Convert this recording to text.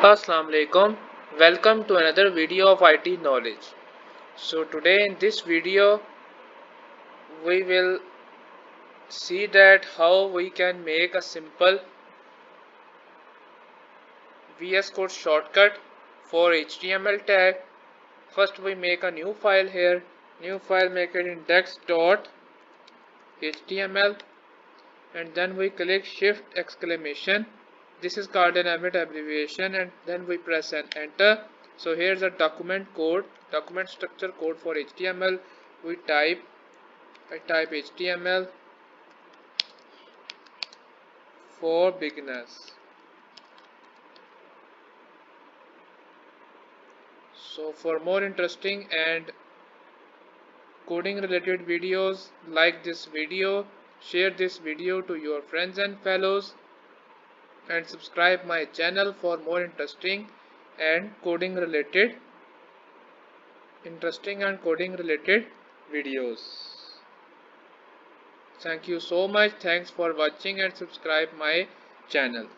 Assalamu alaikum. Welcome to another video of IT knowledge. So today in this video we will see that how we can make a simple VS Code shortcut for HTML tag. First we make a new file here. New file, make it index.html, and then we click shift exclamation. This is called an Emmet abbreviation, and then we press an enter. So here's a document structure code for HTML. I type HTML for beginners. So for more interesting and coding related videos, like this video, share this video to your friends and fellows, and subscribe my channel for more interesting and coding related videos. Thank you so much. Thanks for watching and subscribe my channel.